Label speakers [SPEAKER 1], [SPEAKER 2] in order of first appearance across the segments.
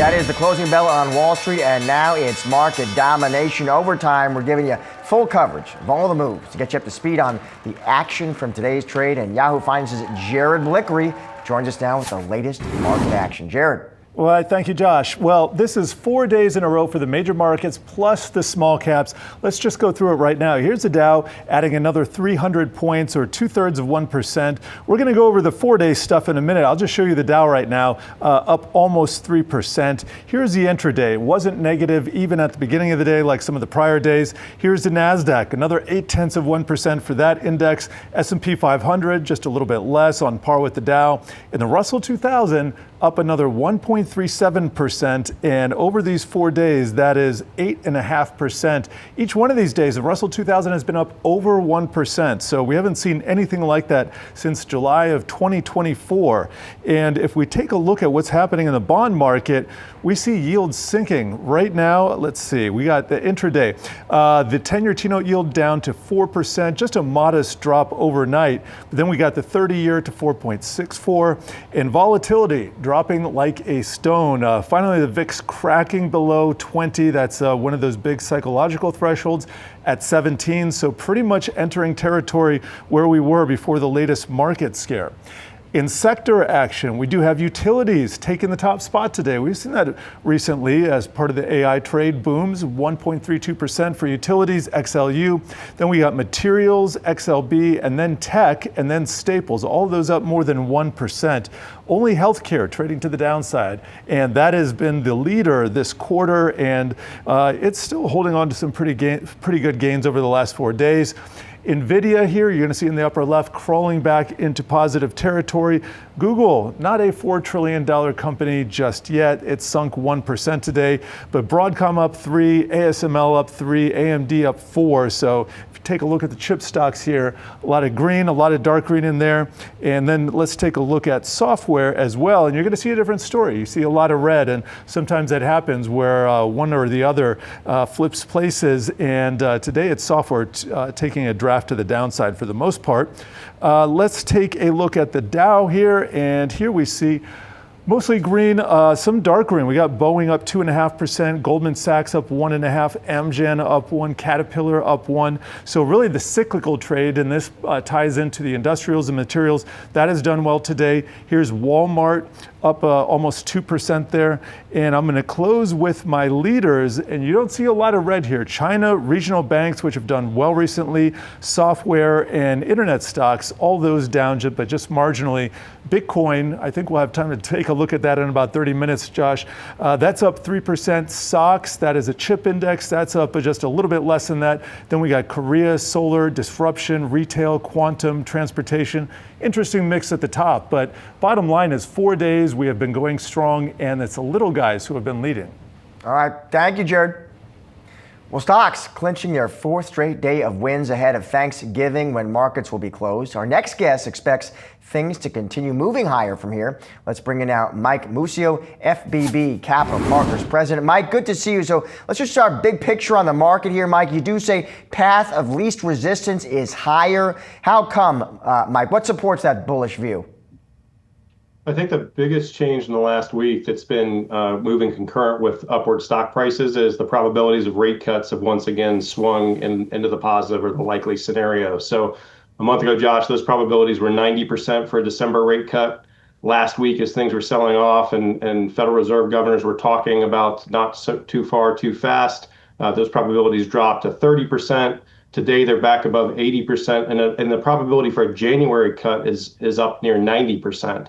[SPEAKER 1] That is the closing bell on Wall Street, and now it's market domination overtime. We're giving you full coverage of all the moves to get you up to speed on the action from today's trade. And Yahoo Finance's Jared Blickery joins us now with the latest market action. Jared.
[SPEAKER 2] Well, thank you, Josh. Well, this is 4 days in a row for the major markets plus the small caps. Let's just go through it right now. Here's the Dow adding another 300 points or 2/3 of 1%. We're going to go over the 4-day stuff in a minute. I'll just show you the Dow right now, up almost 3%. Here's the intraday. It wasn't negative even at the beginning of the day like some of the prior days. Here's the NASDAQ, another 0.8% for that index. S&P 500, just a little bit less, on par with the Dow. And the Russell 2000, up another 1.37%, and over these 4 days, that is 8.5%. Each one of these days, the Russell 2000 has been up over 1%, so we haven't seen anything like that since July of 2024. And if we take a look at what's happening in the bond market, we see yields sinking right now. Let's see, we got the intraday. The 10-year T-note yield down to 4%, just a modest drop overnight. But then we got the 30-year to 4.64, and volatility dropping like a stone. Finally, the VIX cracking below 20. That's one of those big psychological thresholds at 17. So pretty much entering territory where we were before the latest market scare. In sector action, we do have utilities taking the top spot today. We've seen that recently as part of the AI trade booms, 1.32% for utilities, XLU. Then we got materials, XLB, and then tech, and then staples. All of those up more than 1%. Only healthcare trading to the downside, and that has been the leader this quarter, and it's still holding on to some pretty good gains over the last 4 days. NVIDIA here, you're going to see in the upper left, crawling back into positive territory. Google, not a $4 trillion company just yet. It's sunk 1% today, but Broadcom up 3, ASML up 3, AMD up 4. So if you take a look at the chip stocks here, a lot of green, a lot of dark green in there. And then let's take a look at software as well. And you're going to see a different story. You see a lot of red, and sometimes that happens where one or the other flips places. And today it's software taking a draft to the downside for the most part. Let's take a look at the Dow here, and here we see mostly green, some dark green. We got Boeing up 2.5%, Goldman Sachs up 1.5%, Amgen up 1%, Caterpillar up 1%. So really the cyclical trade, and this ties into the industrials and materials, that has done well today. Here's Walmart up almost 2% there. And I'm going to close with my leaders, and you don't see a lot of red here. China, regional banks, which have done well recently, software and internet stocks, all those down, but just marginally. Bitcoin, I think we'll have time to take a look at that in about 30 minutes, Josh. That's up 3%. SOX, that is a chip index, that's up just a little bit less than that. Then we got Korea, solar, disruption, retail, quantum, transportation. Interesting mix at the top, but bottom line is 4 days we have been going strong, and it's the little guys who have been leading.
[SPEAKER 1] All right, thank you, Jared. Well, stocks clinching their 4th straight day of wins ahead of Thanksgiving when markets will be closed. Our next guest expects things to continue moving higher from here. Let's bring in now Mike Mussio, FBB Capital Partners President. Mike, good to see you. So let's just start big picture on the market here, Mike. You do say path of least resistance is higher. How come, Mike? What supports that bullish view?
[SPEAKER 3] I think the biggest change in the last week that's been moving concurrent with upward stock prices is the probabilities of rate cuts have once again swung into the positive or the likely scenario. So a month ago, Josh, those probabilities were 90% for a December rate cut. Last week, as things were selling off and Federal Reserve governors were talking about not so too far, too fast, those probabilities dropped to 30%. Today, they're back above 80%, and the probability for a January cut is up near 90%.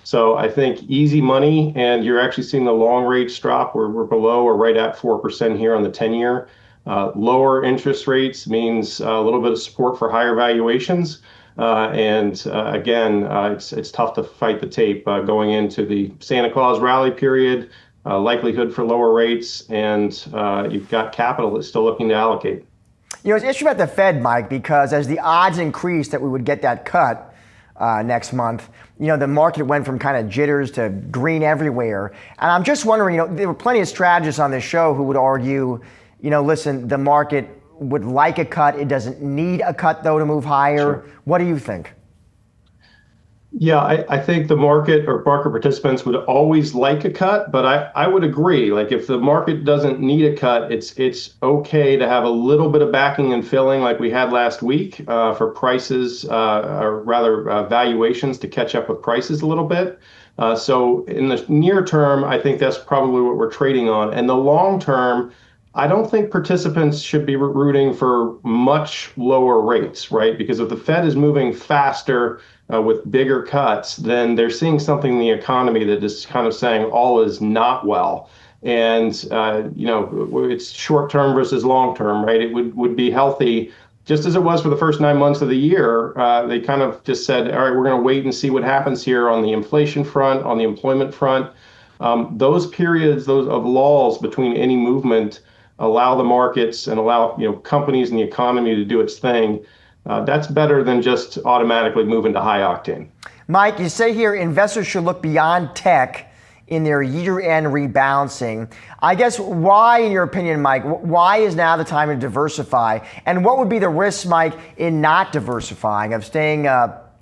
[SPEAKER 3] So I think easy money, and you're actually seeing the long rates drop. We're below or right at 4% here on the 10-year. Lower interest rates means a little bit of support for higher valuations. Again, it's tough to fight the tape going into the Santa Claus rally period, likelihood for lower rates, and you've got capital that's still looking to allocate.
[SPEAKER 1] You know, it's interesting about the Fed, Mike, because as the odds increased that we would get that cut next month, you know, the market went from kind of jitters to green everywhere. And I'm just wondering, you know, there were plenty of strategists on this show who would argue, you know, listen, the market would like a cut. It doesn't need a cut, though, to move higher. Sure. What do you think?
[SPEAKER 3] Yeah, I think the market or market participants would always like a cut, but I would agree. Like if the market doesn't need a cut, it's okay to have a little bit of backing and filling like we had last week for prices, or rather valuations to catch up with prices a little bit. So in the near term, I think that's probably what we're trading on. And the long term, I don't think participants should be rooting for much lower rates, right? Because if the Fed is moving faster with bigger cuts, then they're seeing something in the economy that is kind of saying all is not well. And it's short term versus long term, right? It would be healthy, just as it was for the first 9 months of the year. They kind of just said, all right, we're going to wait and see what happens here on the inflation front, on the employment front. Those periods, those of lulls between any movement, allow the markets and allow companies and the economy to do its thing. That's better than just automatically moving to high octane.
[SPEAKER 1] Mike, you say here investors should look beyond tech in their year-end rebalancing. I guess why, in your opinion, Mike, why is now the time to diversify? And what would be the risks, Mike, in not diversifying, of staying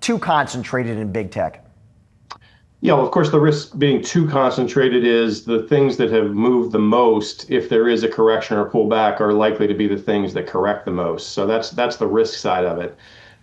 [SPEAKER 1] too concentrated in big tech?
[SPEAKER 3] Yeah, well, of course, the risk being too concentrated is the things that have moved the most, if there is a correction or pullback, are likely to be the things that correct the most. So that's the risk side of it.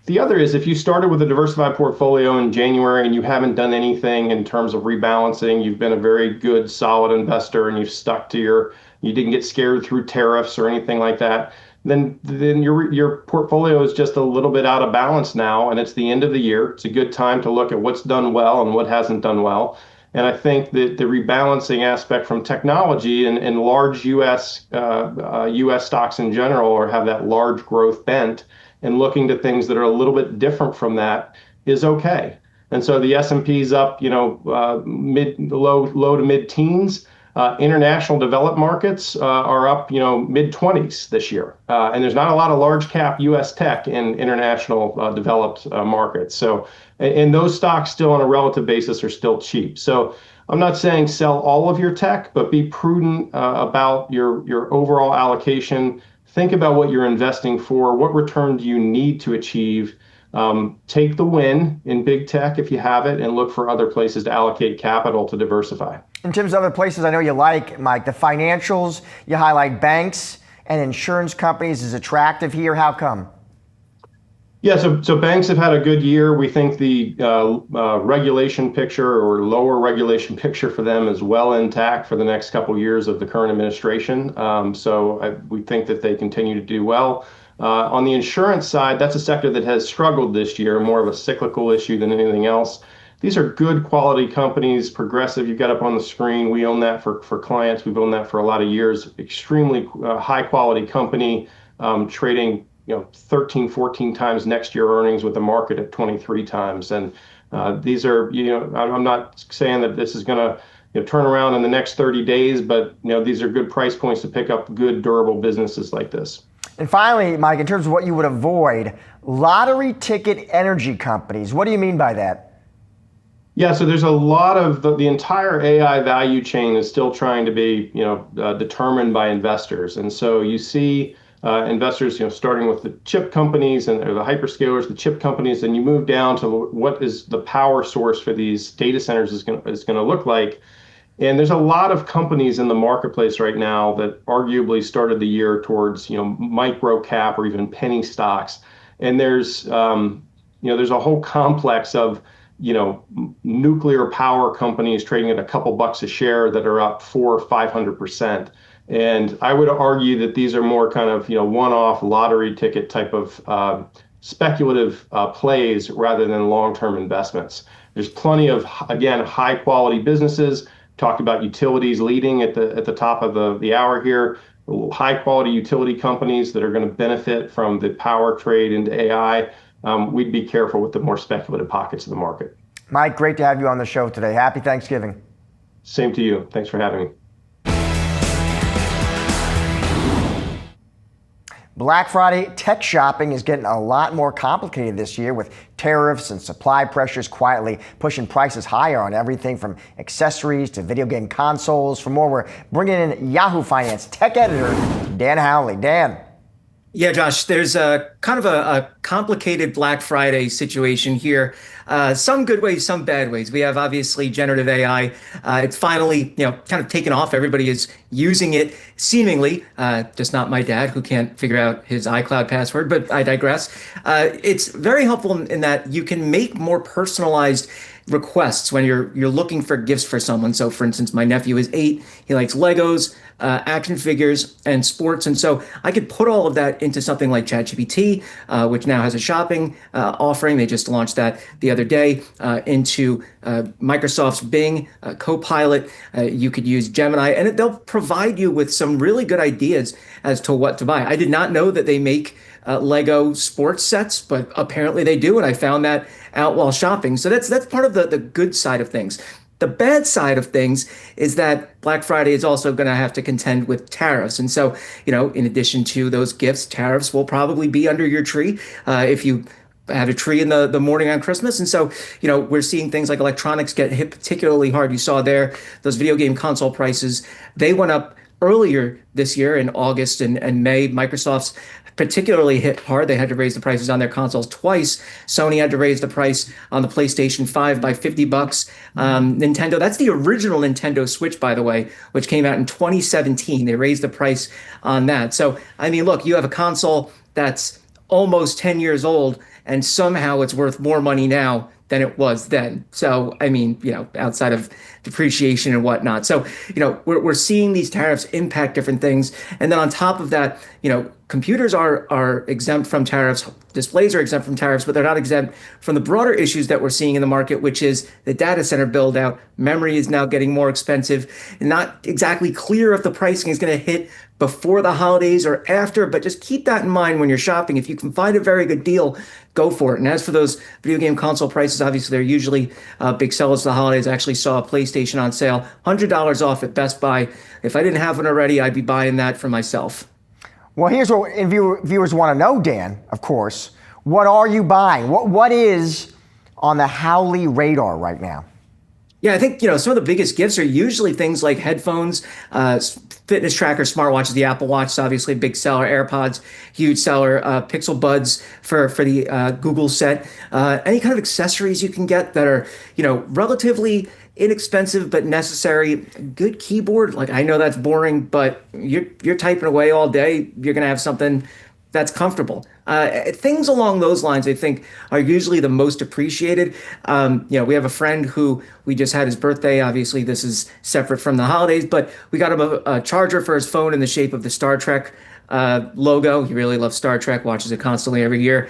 [SPEAKER 3] The other is if you started with a diversified portfolio in January and you haven't done anything in terms of rebalancing, you've been a very good, solid investor and you've stuck to you didn't get scared through tariffs or anything like that, then your portfolio is just a little bit out of balance now, and it's the end of the year. It's a good time to look at what's done well and what hasn't done well. And I think that the rebalancing aspect from technology and large U.S. Stocks in general, or have that large growth bent, and looking to things that are a little bit different from that is okay. And so the S&P's up, low to mid teens. International developed markets are up, mid 20s this year. And there's not a lot of large cap U.S. tech in international developed markets. So, and those stocks still on a relative basis are still cheap. So I'm not saying sell all of your tech, but be prudent about your overall allocation. Think about what you're investing for. What return do you need to achieve? Take the win in big tech if you have it, and look for other places to allocate capital to diversify.
[SPEAKER 1] In terms of other places I know you like, Mike, the financials, you highlight banks and insurance companies is attractive here. How come?
[SPEAKER 3] Yeah, so banks have had a good year. We think the regulation picture or lower regulation picture for them is well intact for the next couple of years of the current administration. We think that they continue to do well. On the insurance side, that's a sector that has struggled this year, more of a cyclical issue than anything else. These are good quality companies. Progressive, you've got up on the screen. We own that for clients. We've owned that for a lot of years. Extremely high quality company, trading 13, 14 times next year earnings with the market at 23 times. And these are, I'm not saying that this is going to turn around in the next 30 days, but these are good price points to pick up good, durable businesses like this.
[SPEAKER 1] And finally, Mike, in terms of what you would avoid, lottery ticket energy companies. What do you mean by that?
[SPEAKER 3] Yeah, so there's a lot of the entire AI value chain is still trying to be, determined by investors. And so you see investors, starting with the chip companies and the hyperscalers, the chip companies, and you move down to what is the power source for these data centers is going to look like. And there's a lot of companies in the marketplace right now that arguably started the year towards, micro cap or even penny stocks. And there's a whole complex of, nuclear power companies trading at a couple bucks a share that are up 400 or 500%. And I would argue that these are more kind of, one-off lottery ticket type of speculative plays rather than long-term investments. There's plenty of, again, high quality businesses. Talked about utilities leading at the top of the hour here. High quality utility companies that are going to benefit from the power trade into AI. We'd be careful with the more speculative pockets of the market.
[SPEAKER 1] Mike, great to have you on the show today. Happy Thanksgiving.
[SPEAKER 3] Same to you. Thanks for having me.
[SPEAKER 1] Black Friday tech shopping is getting a lot more complicated this year, with tariffs and supply pressures quietly pushing prices higher on everything from accessories to video game consoles. For more, we're bringing in Yahoo Finance tech editor Dan Howley. Dan.
[SPEAKER 4] Yeah, Josh, there's a kind of a complicated Black Friday situation here. Some good ways, some bad ways. We have obviously generative AI. It's finally, kind of taken off. Everybody is using it seemingly, just not my dad who can't figure out his iCloud password, but I digress. It's very helpful in that you can make more personalized requests when you're looking for gifts for someone. So, for instance, my nephew is 8. He likes Legos, action figures, and sports, and so I could put all of that into something like ChatGPT, which now has a shopping offering. They just launched that the other day into Microsoft's Bing Copilot. You could use Gemini, and they'll provide you with some really good ideas as to what to buy. I did not know that they make Lego sports sets, but apparently they do, and I found that out while shopping. So that's part of the good side of things. The bad side of things is that Black Friday is also going to have to contend with tariffs. And so, in addition to those gifts, tariffs will probably be under your tree if you have a tree in the morning on Christmas. And so, we're seeing things like electronics get hit particularly hard. You saw there, those video game console prices, they went up earlier this year in August and May. Microsoft's particularly hit hard. They had to raise the prices on their consoles twice. Sony had to raise the price on the PlayStation 5 by $50. Nintendo, that's the original Nintendo Switch, by the way, which came out in 2017. They raised the price on that. So, I mean, look, you have a console that's almost 10 years old, and somehow it's worth more money now than it was then. So, I mean, outside of depreciation and whatnot. So, we're seeing these tariffs impact different things. And then on top of that, computers are exempt from tariffs. Displays are exempt from tariffs, but they're not exempt from the broader issues that we're seeing in the market, which is the data center build out. Memory is now getting more expensive, and not exactly clear if the pricing is going to hit before the holidays or after, but just keep that in mind when you're shopping. If you can find a very good deal, go for it. And as for those video game console prices, obviously they're usually big sellers for the holidays. I actually saw a PlayStation on sale, $100 off at Best Buy. If I didn't have one already, I'd be buying that for myself.
[SPEAKER 1] Well, here's what viewers want to know, Dan, of course. What are you buying? What is on the Howley radar right now?
[SPEAKER 4] Yeah, I think, some of the biggest gifts are usually things like headphones, fitness trackers, smartwatches. The Apple Watch is obviously a big seller. AirPods, huge seller. Pixel Buds for the Google set. Any kind of accessories you can get that are, relatively inexpensive but necessary. Good keyboard. Like, I know that's boring, but you're typing away all day. You're gonna have something that's comfortable. Things along those lines, I think, are usually the most appreciated. We have a friend who we just had his birthday. Obviously, this is separate from the holidays, but we got him a charger for his phone in the shape of the Star Trek logo. He really loves Star Trek, watches it constantly every year.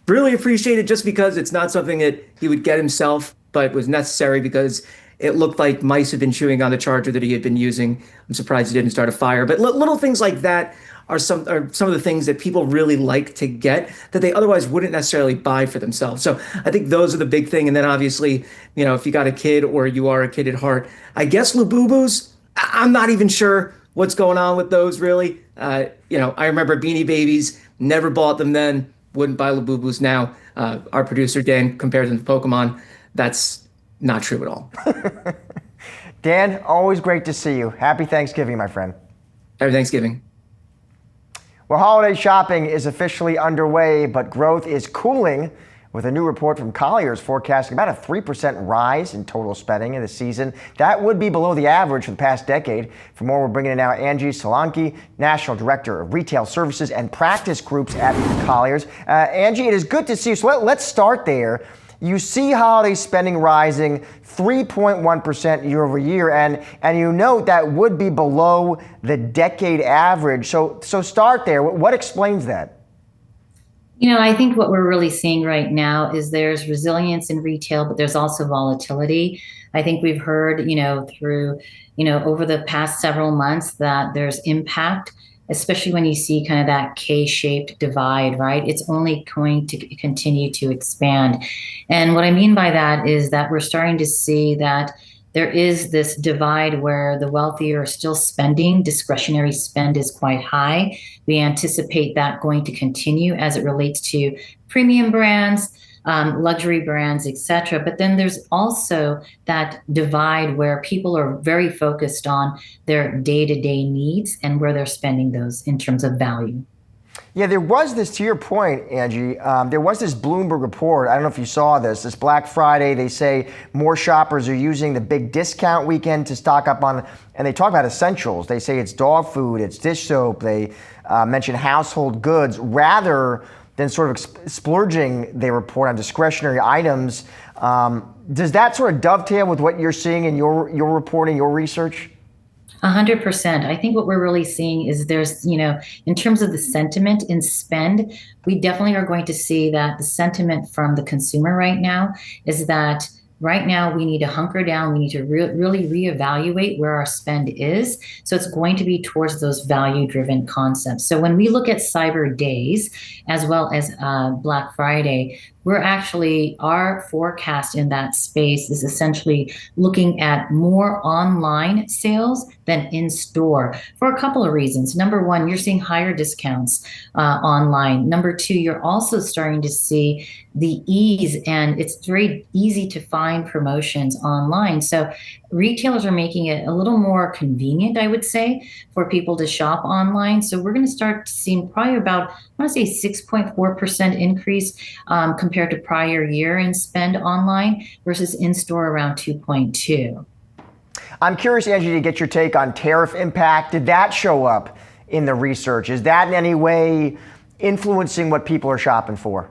[SPEAKER 4] Really appreciated just because it's not something that he would get himself, but was necessary because it looked like mice had been chewing on the charger that he had been using. I'm surprised he didn't start a fire, but little things like that are some of the things that people really like to get that they otherwise wouldn't necessarily buy for themselves. So I think those are the big thing. And then obviously, if you got a kid or you are a kid at heart, I guess Labubus, I'm not even sure what's going on with those really. I remember Beanie Babies, never bought them then, wouldn't buy Labubus now. Our producer, Dan, compares them to Pokemon. That's not true at all.
[SPEAKER 1] Dan, always great to see you. Happy Thanksgiving, my friend.
[SPEAKER 4] Happy Thanksgiving.
[SPEAKER 1] Well, holiday shopping is officially underway, but growth is cooling with a new report from Colliers forecasting about a 3% rise in total spending in the season. That would be below the average for the past decade. For more, we're bringing in now Angie Solanki, National Director of Retail Services and Practice Groups at Colliers. Angie, it is good to see you. So let's start there. You see holiday spending rising 3.1% year over year, and you note that would be below the decade average. So start there. What explains that?
[SPEAKER 5] I think what we're really seeing right now is there's resilience in retail, but there's also volatility. I think we've heard, through, over the past several months that there's impact, especially when you see kind of that K-shaped divide, right? It's only going to continue to expand. And what I mean by that is that we're starting to see that there is this divide where the wealthy are still spending. Discretionary spend is quite high. We anticipate that going to continue as it relates to premium brands, luxury brands, et cetera. But then there's also that divide where people are very focused on their day-to-day needs and where they're spending those in terms of value.
[SPEAKER 1] Yeah, there was this, to your point, Angie, there was this Bloomberg report. I don't know if you saw this. This Black Friday, they say more shoppers are using the big discount weekend to stock up on, and they talk about essentials. They say it's dog food, it's dish soap. They mention household goods rather than sort of splurging, they report, on discretionary items. Does that sort of dovetail with what you're seeing in your reporting, your research?
[SPEAKER 5] 100%. I think what we're really seeing is there's, in terms of the sentiment in spend, we definitely are going to see that the sentiment from the consumer right now is that right now we need to hunker down. We need to really reevaluate where our spend is. So it's going to be towards those value-driven concepts. So when we look at Cyber Days as well as Black Friday, our forecast in that space is essentially looking at more online sales than in store for a couple of reasons. Number one, you're seeing higher discounts online. Number two, you're also starting to see the ease, and it's very easy to find promotions online. So retailers are making it a little more convenient, I would say, for people to shop online. So we're going to start seeing probably about, I want to say 6.4% increase compared to prior year in spend online versus in-store around 2.2.
[SPEAKER 1] I'm curious, Angie, to get your take on tariff impact. Did that show up in the research? Is that in any way influencing what people are shopping for?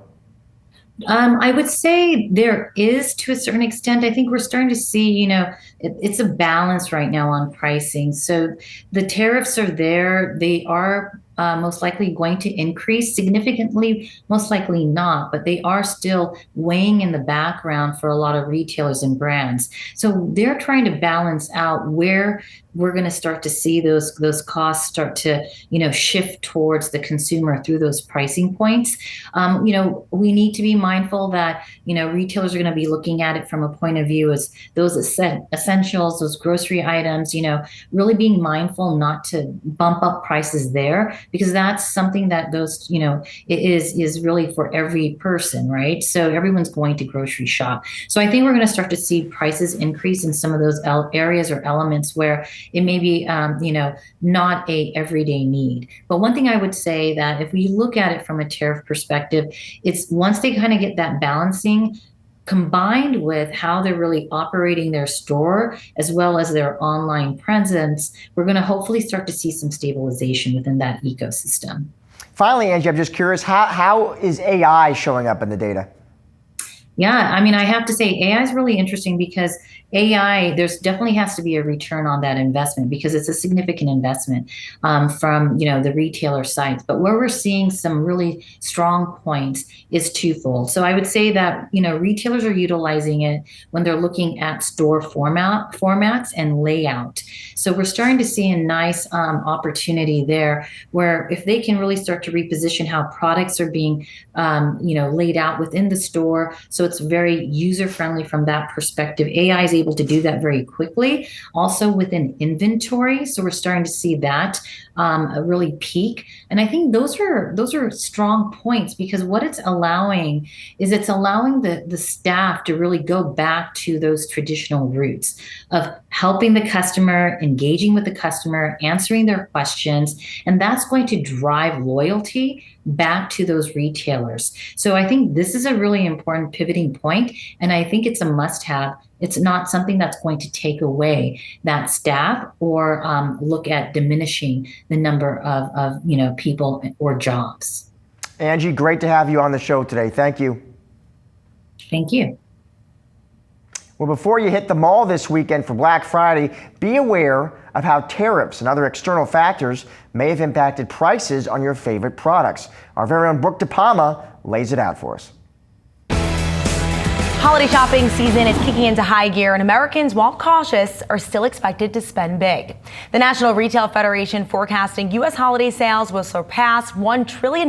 [SPEAKER 5] I would say there is, to a certain extent. I think we're starting to see, it's a balance right now on pricing. So the tariffs are there. They are most likely going to increase significantly, most likely not, but they are still weighing in the background for a lot of retailers and brands. So they're trying to balance out where we're going to start to see those costs start to, shift towards the consumer through those pricing points. We need to be mindful that, retailers are going to be looking at it from a point of view as those essentials, those grocery items, really being mindful not to bump up prices there, because that's something that those, it is really for every person, right? So everyone's going to grocery shop. So I think we're going to start to see prices increase in some of those areas or elements where it may be, not a everyday need. But one thing I would say that if we look at it from a tariff perspective, it's once they kind of get that balancing combined with how they're really operating their store as well as their online presence, we're going to hopefully start to see some stabilization within that ecosystem.
[SPEAKER 1] Finally, Angie, I'm just curious, how is AI showing up in the data?
[SPEAKER 5] Yeah, I have to say AI is really interesting because AI, there's definitely has to be a return on that investment because it's a significant investment from the retailer sites. But where we're seeing some really strong points is twofold. So I would say that retailers are utilizing it when they're looking at store formats and layout. So we're starting to see a nice opportunity there where if they can really start to reposition how products are being laid out within the store, so it's very user friendly from that perspective. AI is able to do that very quickly. Also within inventory, so we're starting to see that really peak. And I think those are strong points because what it's allowing is it's allowing the staff to really go back to those traditional roots of helping the customer, engaging with the customer, answering their questions, and that's going to drive loyalty back to those retailers. So I think this is a really important pivoting point, and I think it's a must-have. It's not something that's going to take away that staff or look at diminishing the number of people or jobs.
[SPEAKER 1] Angie, great to have you on the show today. Thank you.
[SPEAKER 5] Thank you.
[SPEAKER 1] Well, before you hit the mall this weekend for Black Friday, be aware of how tariffs and other external factors may have impacted prices on your favorite products. Our very own Brooke DePalma lays it out for us.
[SPEAKER 6] Holiday shopping season is kicking into high gear, and Americans, while cautious, are still expected to spend big. The National Retail Federation forecasting U.S. holiday sales will surpass $1 trillion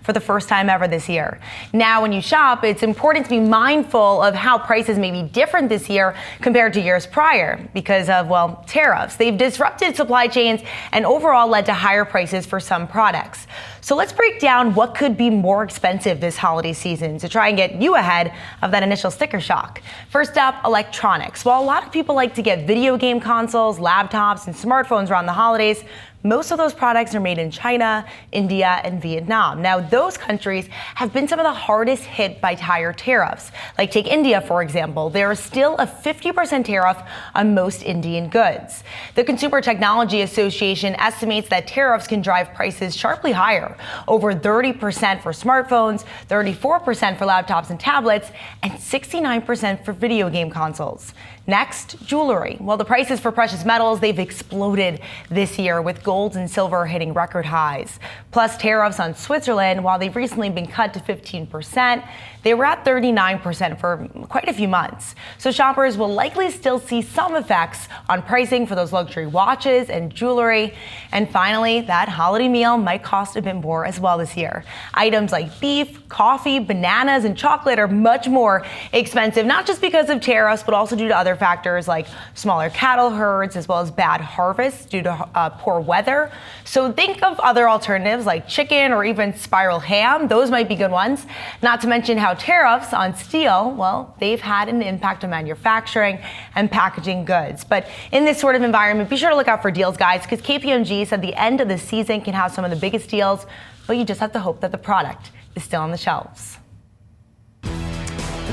[SPEAKER 6] for the first time ever this year. Now, when you shop, it's important to be mindful of how prices may be different this year compared to years prior because of, tariffs. They've disrupted supply chains and overall led to higher prices for some products. So let's break down what could be more expensive this holiday season to try and get you ahead of that initial sticker shock. First up, electronics. While a lot of people like to get video game consoles, laptops, and smartphones around the holidays, Most of those products are made in China, India, and Vietnam. Now, those countries have been some of the hardest hit by higher tariffs. Like take India, for example. There is still a 50% tariff on most Indian goods. The Consumer Technology Association estimates that tariffs can drive prices sharply higher, over 30% for smartphones, 34% for laptops and tablets, and 69% for video game consoles. Next, jewelry. Well, the prices for precious metals, they've exploded this year, with gold and silver hitting record highs. Plus tariffs on Switzerland, while they've recently been cut to 15%, they were at 39% for quite a few months. So shoppers will likely still see some effects on pricing for those luxury watches and jewelry. And finally, that holiday meal might cost a bit more as well this year. Items like beef, coffee, bananas, and chocolate are much more expensive, not just because of tariffs, but also due to other factors like smaller cattle herds, as well as bad harvests due to poor weather. So think of other alternatives like chicken or even spiral ham. Those might be good ones. Not to mention how tariffs on steel, well, they've had an impact on manufacturing and packaging goods. But in this sort of environment, be sure to look out for deals, guys, because KPMG said the end of the season can have some of the biggest deals, but you just have to hope that the product is still on the shelves.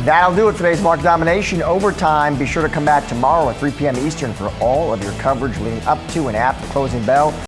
[SPEAKER 1] That'll do it for today's Market Domination Overtime. Be sure to come back tomorrow at 3 p.m. Eastern for all of your coverage leading up to and after the closing bell.